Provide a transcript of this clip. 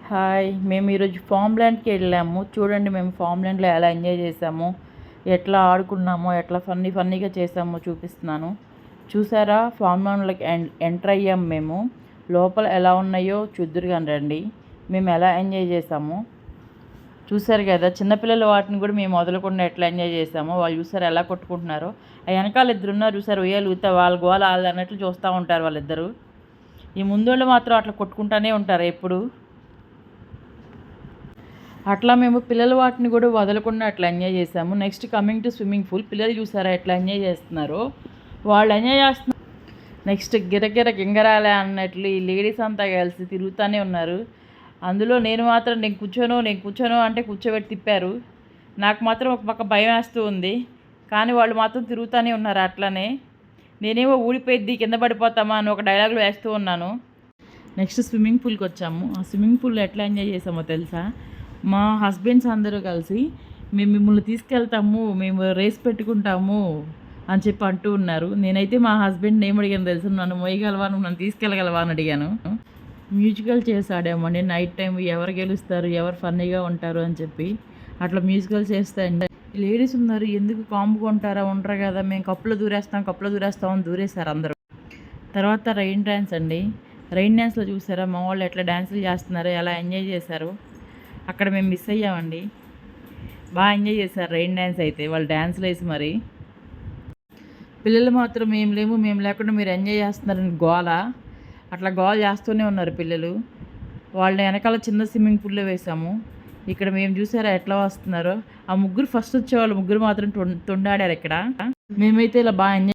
Hi, మేము ఈరోజు form ల్యాండ్కి వెళ్ళాము. చూడండి మేము ఫామ్ ల్యాండ్లో ఎలా ఎంజాయ్ చేసామో, ఎట్లా ఆడుకున్నామో, ఎట్లా ఫన్నీగా చేసామో చూపిస్తున్నాను. చూసారా, ఫామ్ ల్యాండ్లోకి ఎంటర్ అయ్యాం మేము. లోపల ఎలా ఉన్నాయో చూద్దురు కానీ రండి, మేము ఎలా ఎంజాయ్ చేసామో. చూసారు కదా, చిన్నపిల్లల వాటిని కూడా మేము వదలకుండా ఎట్లా ఎంజాయ్ చేసామో. వాళ్ళు చూసారు ఎలా కొట్టుకుంటున్నారో. ఆ వెనకాల ఇద్దరు ఉన్నారు చూసారు, ఉయ్యాలు ఊతా వాళ్ళ గోల వాళ్ళు అన్నట్లు చూస్తూ ఉంటారు వాళ్ళిద్దరు. ఈ ముందోళ్ళు మాత్రం అట్లా కొట్టుకుంటూనే ఉంటారు ఎప్పుడు. అట్లా మేము పిల్లల వాటిని కూడా వదలకుండా అట్లా ఎంజాయ్ చేసాము. Next coming to swimming pool. పిల్లలు చూసారా ఎట్లా ఎంజాయ్ చేస్తున్నారు. వాళ్ళు ఎంజాయ్ చేస్తున్నారు. నెక్స్ట్ గిరగిర గింగరాలే అన్నట్లు ఈ లేడీస్ అంతా కలిసి తిరుగుతూనే ఉన్నారు. అందులో నేను కూర్చోను అంటే కూర్చోబెట్టి తిప్పారు. నాకు మాత్రం ఒక పక్క భయం వేస్తూ ఉంది, కానీ వాళ్ళు మాత్రం తిరుగుతూనే ఉన్నారు అట్లనే. నేనేమో ఊడిపోయిద్ది కింద పడిపోతామా అని ఒక డైలాగులు వేస్తూ ఉన్నాను. నెక్స్ట్ స్విమ్మింగ్ పూల్కి వచ్చాము. ఆ స్విమ్మింగ్ పూల్లో ఎట్లా ఎంజాయ్ చేసామో తెలుసా. మా హస్బెండ్స్ అందరూ కలిసి మేము మిమ్మల్ని తీసుకెళ్తాము, మేము రేస్ పెట్టుకుంటాము అని చెప్పి అంటూ ఉన్నారు. నేనైతే మా హస్బెండ్ని ఏమడిగాను తెలుసు, నన్ను మోయగలవా, నన్ను తీసుకెళ్ళగలవా అని అడిగాను. మ్యూజికల్ చేసి ఆడామండి నైట్ టైం. ఎవరు గెలుస్తారు, ఎవరు ఫన్నీగా ఉంటారు అని చెప్పి అట్లా మ్యూజికల్ చేస్తాయండి. లేడీస్ ఉన్నారు, ఎందుకు కాంబుగా ఉండరు కదా, మేము కప్పులో దూరేస్తాం అని దూరేశారు అందరూ. తర్వాత రైన్ డ్యాన్స్ అండి. రైన్ డ్యాన్స్లో చూసారా మా వాళ్ళు ఎట్లా డ్యాన్సులు చేస్తున్నారో, ఎలా ఎంజాయ్ చేశారు. అక్కడ మేము మిస్ అయ్యామండి. బాగా ఎంజాయ్ చేశారు రైన్ డ్యాన్స్ అయితే, వాళ్ళు డ్యాన్స్లు వేసి మరి. పిల్లలు మాత్రం మేము లేకుండా మీరు ఎంజాయ్ చేస్తున్నారని గోల, అట్లా గోల చేస్తూనే ఉన్నారు పిల్లలు. వాళ్ళని వెనకాల చిన్న స్విమ్మింగ్ పూల్లో వేసాము. ఇక్కడ మేము చూసారా ఎట్లా వస్తున్నారో. ఆ ముగ్గురు ఫస్ట్ వచ్చే వాళ్ళు ముగ్గురు మాత్రం తొండాడారు ఇక్కడ. మేమైతే ఇలా బాగా ఎంజాయ్